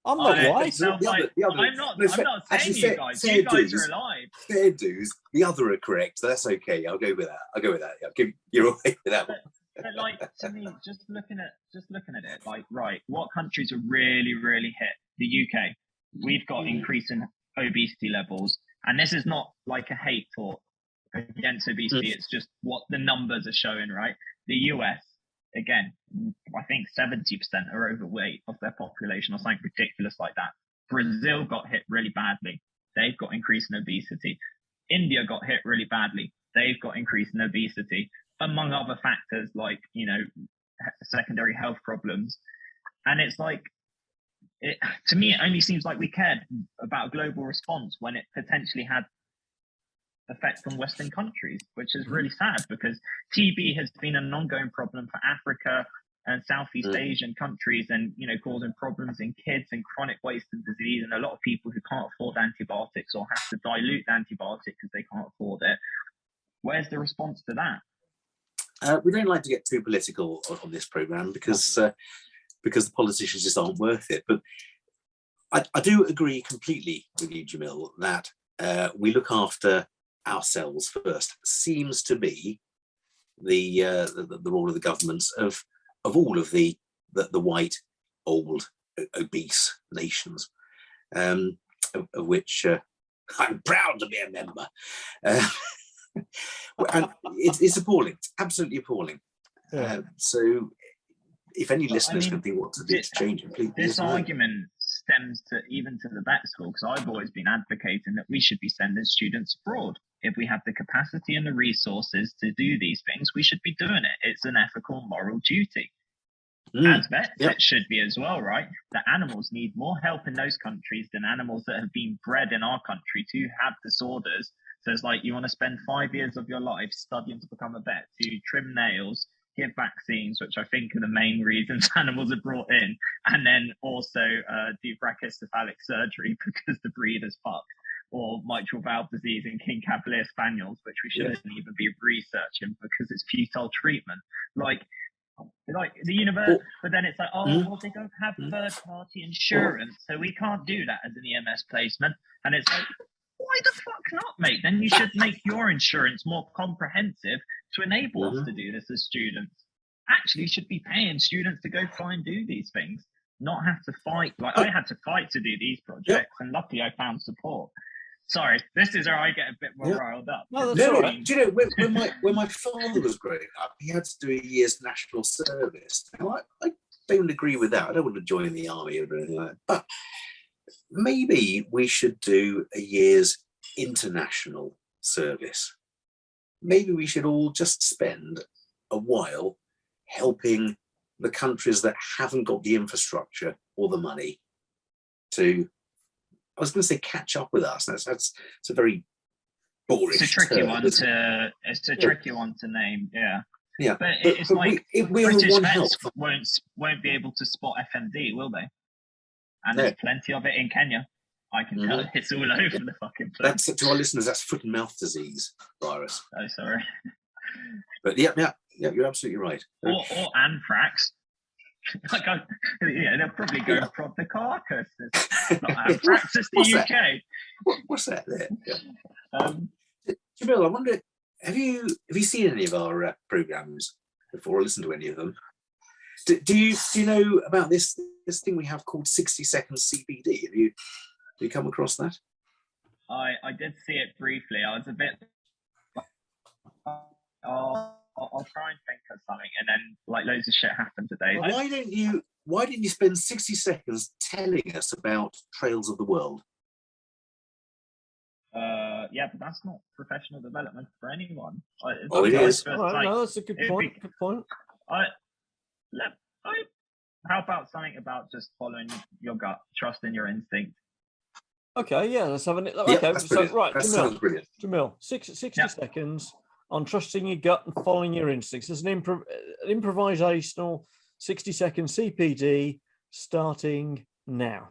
I'm not white. I'm not saying you guys. You guys are alive. Fair dues. The other are correct. So that's okay. I'll go with that. Yeah, you're away with that one. But like, to me, just looking at it, like, right, what countries are really, really hit? The UK. We've got increasing obesity levels, and this is not like a hate thought against obesity. It's just what the numbers are showing, right? The US, again, I think 70% are overweight of their population or something ridiculous like that. Brazil got hit really badly. They've got increasing obesity. India got hit really badly. They've got increasing obesity, among other factors like, secondary health problems. And it's like, to me, it only seems like we cared about a global response when it potentially had effects on Western countries, which is really sad because TB has been an ongoing problem for Africa and Southeast Asian countries, and causing problems in kids and chronic wasting disease, and a lot of people who can't afford antibiotics or have to dilute antibiotics because they can't afford it. Where's the response to that? We don't like to get too political on this program because the politicians just aren't worth it. But I do agree completely with you, Jamil, that we look after ourselves first. Seems to be the role of the governments of all of the white, old, obese nations, of which I'm proud to be a member. And it's appalling. It's absolutely appalling. So if any listeners can think what to do to change it, please. This argument stems to the vet school, because I've always been advocating that we should be sending students abroad. If we have the capacity and the resources to do these things, we should be doing it. It's an ethical, moral duty. As vets, it should be as well, right? That animals need more help in those countries than animals that have been bred in our country to have disorders. So it's like, you want to spend 5 years of your life studying to become a vet, to trim nails, give vaccines, which I think are the main reasons animals are brought in, and then also do brachycephalic surgery because the breed is fucked, or mitral valve disease in King Cavalier Spaniels, which we shouldn't even be researching because it's futile treatment. Like the universe, but then it's like, well, they don't have third-party insurance, so we can't do that as an EMS placement. And it's like, why the fuck not, mate? Then you should make your insurance more comprehensive to enable us to do this as students. Actually, you should be paying students to go try and do these things, not have to fight. Like, I had to fight to do these projects, and luckily I found support. Sorry, this is where I get a bit more riled up. No, do you know, when my father was growing up, he had to do a year's national service. Now, I don't agree with that. I don't want to join the army or anything like that. But maybe we should do a year's international service. Maybe we should all just spend a while helping the countries that haven't got the infrastructure or the money to, I was going to say, catch up with us. That's a very boring. It's a tricky one to. It's a tricky one to name. Yeah. But it's like British vets won't be able to spot FMD, will they? And there's plenty of it in Kenya. I can tell it's all over the fucking place. That's, to our listeners, that's foot and mouth disease virus. Oh, sorry. But yeah, Yeah, you're absolutely right. Or anthrax. Like, they'll probably go and prod the carcass. It's not anthrax, it's the UK. What's that there? Yeah. Jamil, I wonder, have you seen any of our programs before, or listened to any of them? Do you know about this thing we have called 60 seconds CPD? Have you come across that? I did see it briefly. I was a bit. I'll try and think of something, and then like loads of shit happened today. Why didn't you spend 60 seconds telling us about Trails of the World? Yeah, but that's not professional development for anyone. It is. No, that's a good point. Good point. How about something about just following your gut, trusting your instinct? Okay, yeah, let's have a okay. Yeah, so right, that sounds brilliant. Jamil, 60 seconds on trusting your gut and following your instincts. There's an improvisational 60-second CPD starting now.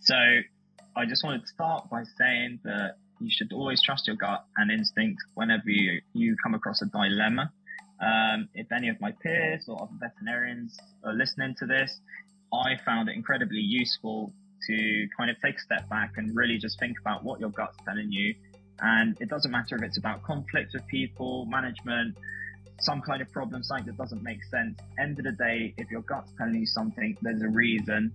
So I just wanted to start by saying that you should always trust your gut and instinct whenever you come across a dilemma. If any of my peers or other veterinarians are listening to this, I found it incredibly useful to kind of take a step back and really just think about what your gut's telling you. And it doesn't matter if it's about conflict with people, management, some kind of problem, something that doesn't make sense. End of the day, if your gut's telling you something, there's a reason.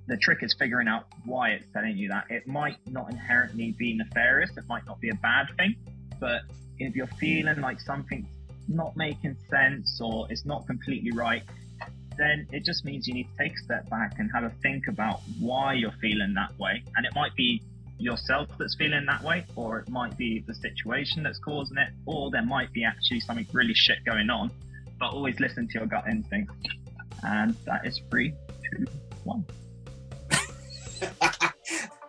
The trick is figuring out why it's telling you that. It might not inherently be nefarious, it might not be a bad thing, but if you're feeling like something's not making sense or it's not completely right, then it just means you need to take a step back and have a think about why you're feeling that way. And it might be yourself that's feeling that way, or it might be the situation that's causing it, or there might be actually something really shit going on. But always listen to your gut instinct. And that is 3, 2, 1.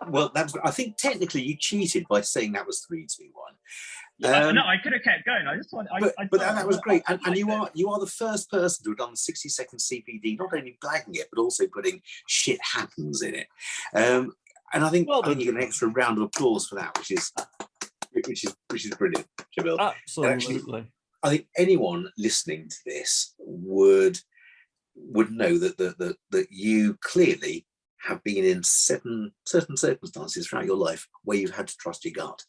Well, I think technically you cheated by saying that was 3, 2, 1. No, I could have kept going. But that was great, and you are the first person to have done the 60-second CPD, not only blagging it but also putting shit happens in it. And I think you get an extra round of applause for that, which is brilliant, Jamil. Absolutely. Actually, I think anyone listening to this would know that you clearly have been in certain circumstances throughout your life where you've had to trust your gut.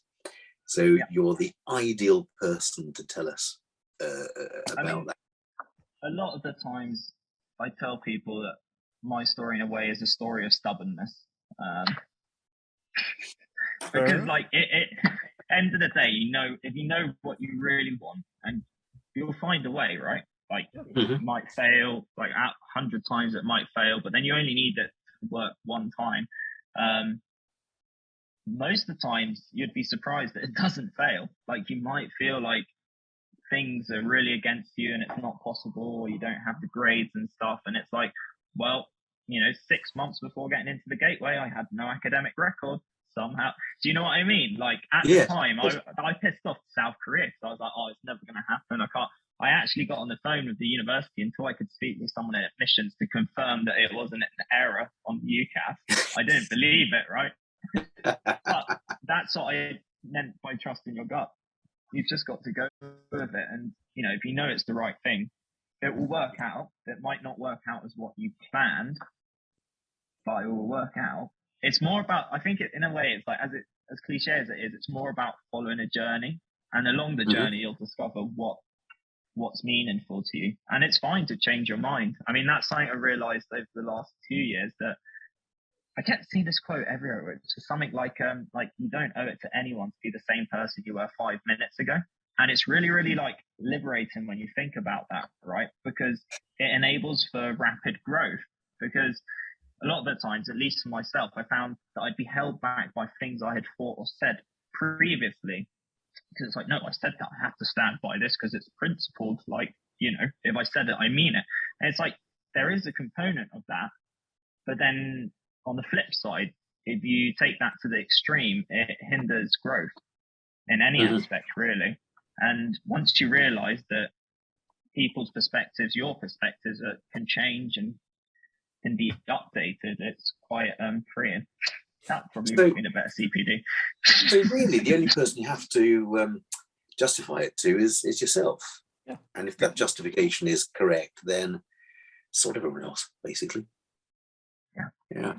So you're the ideal person to tell us about that. A lot of the times I tell people that my story in a way is a story of stubbornness. Because like it end of the day, if you know what you really want, and you'll find a way, right? Like it might fail, like 100 times it might fail, but then you only need it to work one time. Most of the times you'd be surprised that it doesn't fail. Like you might feel like things are really against you and it's not possible, or you don't have the grades and stuff. And it's like, well, 6 months before getting into the gateway, I had no academic record somehow. Do you know what I mean? Like at the time, I pissed off South Korea. So I was like, oh, it's never going to happen. I actually got on the phone with the university until I could speak with someone at admissions to confirm that it wasn't an error on the UCAS. I didn't believe it, right? But that's what I meant by trusting your gut. You've just got to go with it, and if you know it's the right thing, it will work out. It might not work out as what you planned, but it will work out. It's more about, I think, in a way, it's like as cliche as it is, it's more about following a journey, and along the journey you'll discover what's meaningful to you, and it's fine to change your mind. I mean, that's something I realized over the last 2 years, that I kept seeing this quote everywhere, which is something like you don't owe it to anyone to be the same person you were 5 minutes ago. And it's really, really like liberating when you think about that, right? Because it enables for rapid growth. Because a lot of the times, at least for myself, I found that I'd be held back by things I had thought or said previously. Because it's like, no, I said that, I have to stand by this because it's principled. Like, if I said it, I mean it. And it's like, there is a component of that. But then on the flip side, if you take that to the extreme, it hinders growth in any aspect, really. And once you realize that people's perspectives, your perspectives can change and can be updated, it's quite freeing. That probably would have been a better CPD. So really, the only person you have to justify it to is yourself. Yeah. And if that justification is correct, then sort everyone else, basically. Yeah.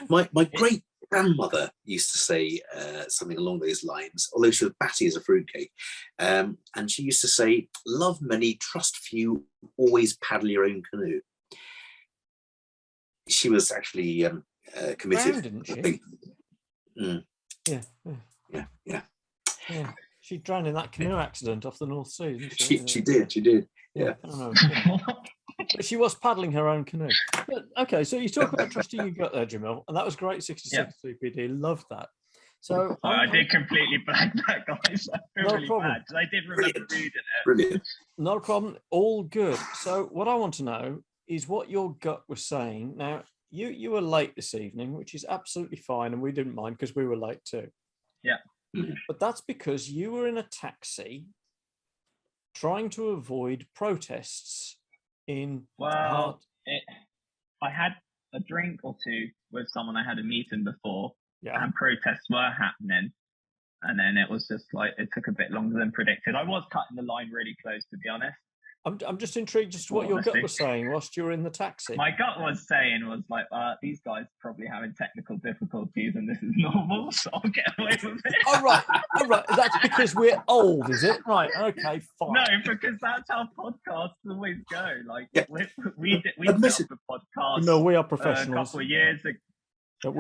My great grandmother used to say something along those lines, although she was batty as a fruitcake. And she used to say, "Love many, trust few, always paddle your own canoe." She was actually committed. Drowned, didn't she? Mm. Yeah. She drowned in that canoe accident off the North Sea, didn't she? She did. Yeah. I know. But she was paddling her own canoe. But, okay, so you talk about trusting your gut there, Jamil, and that was great. 66 CPD, loved that. So I did completely blank that, guys. I feel No really problem. bad, 'cause I did remember reading it. Brilliant. no problem, all good. So what I want to know is what your gut was saying. Now, you were late this evening, which is absolutely fine, and we didn't mind because we were late too. Yeah. But that's because you were in a taxi trying to avoid protests in Well, I had a drink or two with someone I had a meeting before, and protests were happening. And then it was just like, it took a bit longer than predicted. I was cutting the line really close, to be honest. I'm just intrigued as to what your gut was saying whilst you were in the taxi. My gut was like, these guys are probably having technical difficulties and this is normal, so I'll get away with it. All right. That's because we're old, is it? Right. Okay. Fine. No, because that's how podcasts always go. Like we set up a podcast. No, we are professionals. A couple of years ago.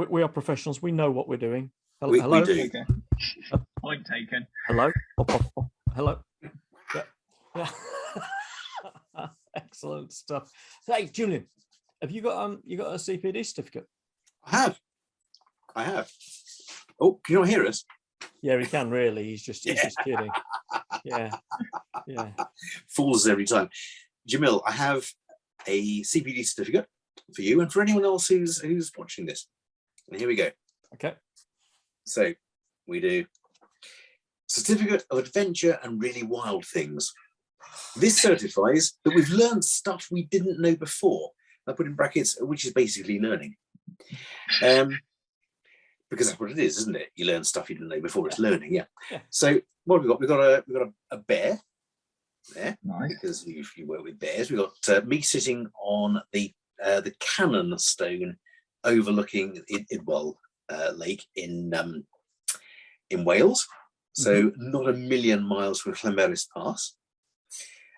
We are professionals. We know what we're doing. We Hello. do. Okay. Point taken. Hello. Hello. Yeah. Excellent stuff. Hey, Julian, have you got a CPD certificate? I have. Oh, can you not hear us? Yeah, he can really. He's just kidding. Yeah. Fools every time. Jamil, I have a CPD certificate for you and for anyone else who's watching this. And here we go. Okay. So we do Certificate of Adventure and Really Wild Things. This certifies that we've learned stuff we didn't know before. I put in brackets, which is basically learning. Because that's what it is, isn't it? You learn stuff you didn't know before. It's learning, yeah. So what have we got? We've got a bear there, nice. Because if you work with bears, we've got me sitting on the cannon stone overlooking Idwal Lake in Wales. So not a million miles from Llanberis Pass.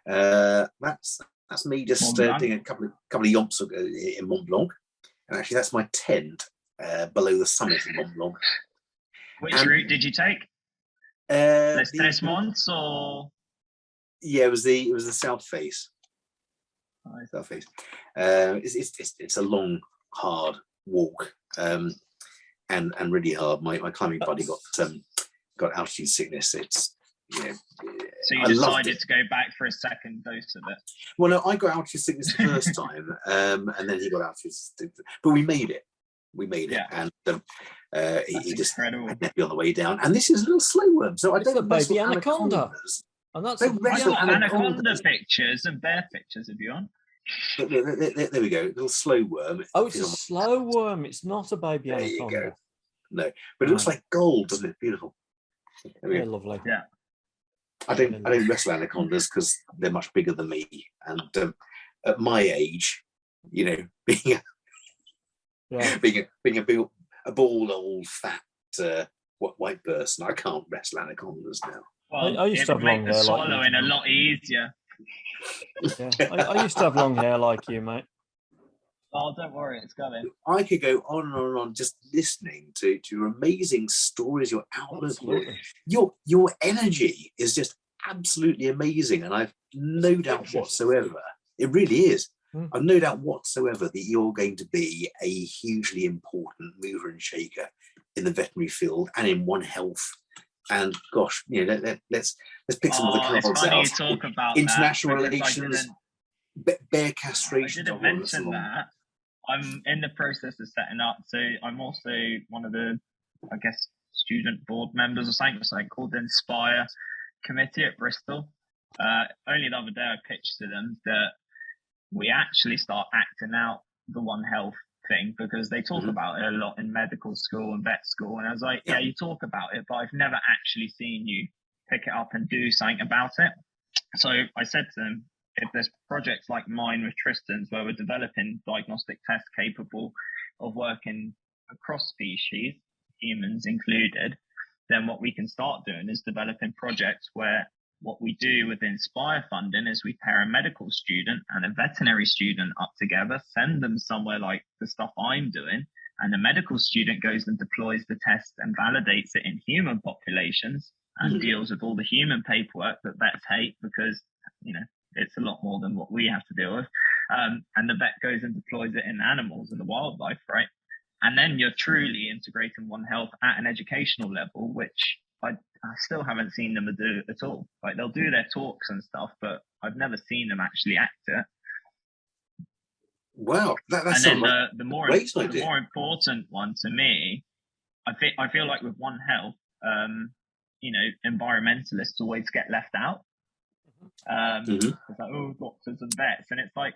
That's me just doing a couple of yomps in Mont Blanc, and actually that's my tent below the summit of Mont Blanc. Which route did you take? Les Tres Monts, or? Yeah, it was the south face. Nice. South face. It's a long, hard walk, and really hard. My climbing buddy got altitude sickness. It's So you decided to go back for a second dose of it? Well, no, I got altitude sickness the first time, and then he got altitude sickness. But we made it. And he just had me on the way down. And this is a little slow worm, so I don't know. Baby anaconda. And that's anaconda pictures and bear pictures if you want. There we go, little slow worm. Oh, it's a slow worm. It's not a baby anaconda. There you go. No, but it looks like gold, doesn't it? Beautiful. Yeah, lovely. Yeah. I don't wrestle anacondas because they're much bigger than me, and at my age, being a bald, old, fat, white person, I can't wrestle anacondas now. Well, I used to have long hair. Swallowing a lot easier. Yeah, I used to have long hair like you, mate. Oh, don't worry, it's coming. I could go on and on just listening to your amazing stories, your outlook, your energy is just absolutely amazing, and I've no doubt whatsoever, it really is. I've no doubt whatsoever that you're going to be a hugely important mover and shaker in the veterinary field and in One Health. And gosh, let's pick some of the cards out. You talk about international relations, bear castration. I didn't mention that. I'm in the process of setting up. So I'm also one of the, I guess, student board members or something called the Inspire Committee at Bristol. Only the other day I pitched to them that we actually start acting out the One Health thing, because they talk about it a lot in medical school and vet school. And I was like, yeah, you talk about it, but I've never actually seen you pick it up and do something about it. So I said to them, if there's projects like mine with Tristan's where we're developing diagnostic tests capable of working across species, humans included, then what we can start doing is developing projects where what we do with Inspire funding is we pair a medical student and a veterinary student up together, send them somewhere like the stuff I'm doing, and the medical student goes and deploys the test and validates it in human populations and deals with all the human paperwork that vets hate because, it's a lot more than what we have to deal with. And the vet goes and deploys it in animals and the wildlife, right? And then you're truly integrating One Health at an educational level, which I still haven't seen them do at all. Like, they'll do their talks and stuff, but I've never seen them actually act it. Wow, that's and then like the more important one to me, I feel like with One Health, environmentalists always get left out. It's like, oh, doctors and vets, and it's like,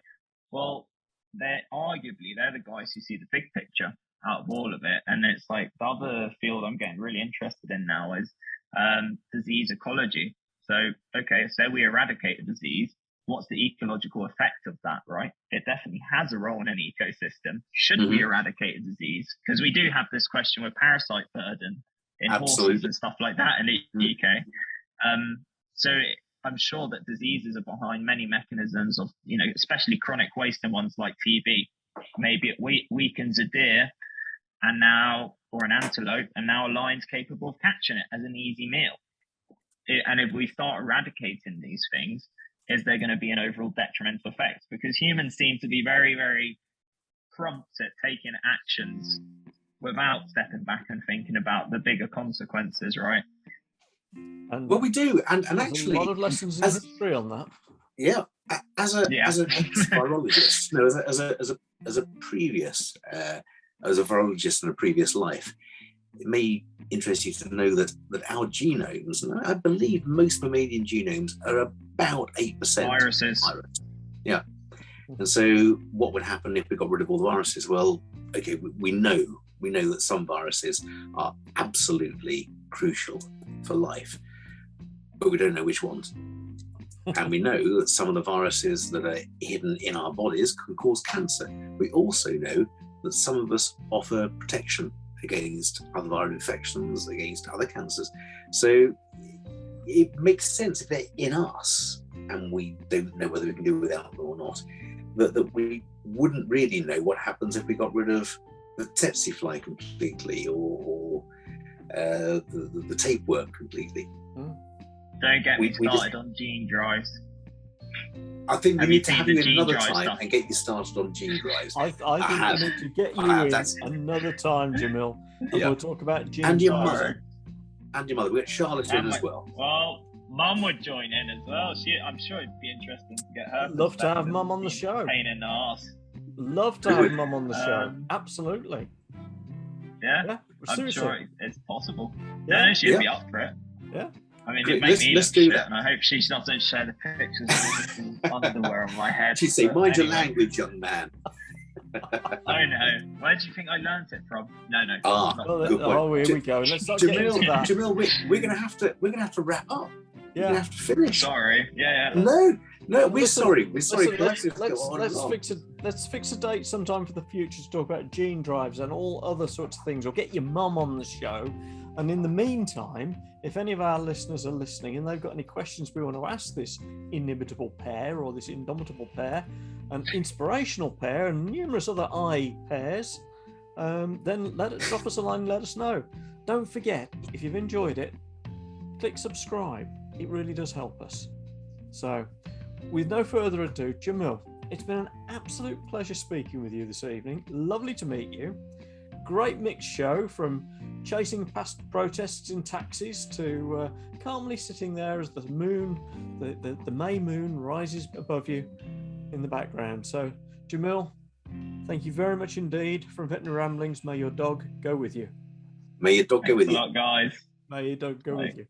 well, they're the guys who see the big picture out of all of it. And it's like the other field I'm getting really interested in now is disease ecology. So, okay, so we eradicate a disease. What's the ecological effect of that, right? It definitely has a role in an ecosystem. Should we eradicate a disease? Because we do have this question with parasite burden in horses and stuff like that in the UK. So I'm sure that diseases are behind many mechanisms of, especially chronic wasting ones like TB. Maybe it weakens a deer or an antelope, and now a lion's capable of catching it as an easy meal. And if we start eradicating these things, is there going to be an overall detrimental effect? Because humans seem to be very, very prompt at taking actions without stepping back and thinking about the bigger consequences, right? And well, we do, and actually, a lot of lessons in history on that. Yeah, as an ex-virologist, as a virologist in a previous life, it may interest you to know that our genomes, and I believe most mammalian genomes, are about 8% viruses. Yeah, and so what would happen if we got rid of all the viruses? Well, okay, we know that some viruses are absolutely crucial for life, but we don't know which ones. And we know that some of the viruses that are hidden in our bodies can cause cancer. We also know that some of us offer protection against other viral infections, against other cancers. So it makes sense if they're in us and we don't know whether we can do without them or not, that we wouldn't really know what happens if we got rid of the tsetse fly completely or the tapeworm completely. Don't get me started on gene drives. I think we need to have you in another time and get you started on gene drives. I think we need to get you in another time, Jamil, and we'll talk about gene drives. And your mother. We got Charlotte in as well. Well, Mum would join in as well. I'm sure it'd be interesting to get her. Love to have Mum on the show. Pain in the arse. Love to have Mum on the show. Absolutely. Yeah, I'm sure it's possible. No, she'd be up for it. Yeah. I mean, it makes me look shit, and I hope she doesn't share the pictures of underwear on my head. She'd say, mind your language, young man. Oh no, where do you think I learnt it from? No. Good point. Here we go. Let's not get into that. Jamil, we're gonna have to wrap up. Yeah. We're gonna have to finish. Sorry. Yeah. No, we're sorry. We're sorry. Let's fix a date sometime for the future to talk about gene drives and all other sorts of things, or get your mum on the show. And in the meantime, if any of our listeners are listening and they've got any questions we want to ask this inimitable pair or this indomitable pair, an inspirational pair and numerous other I pairs, then drop us a line and let us know. Don't forget, if you've enjoyed it, click subscribe. It really does help us. So, with no further ado, Jamil, it's been an absolute pleasure speaking with you this evening. Lovely to meet you. Great mixed show, from chasing past protests in taxis to calmly sitting there as the moon, the May moon, rises above you in the background. So, Jamil, thank you very much indeed. From Veterinary Ramblings, may your dog go with you. May your dog go with you. Thanks a lot, guys. May your dog go with you.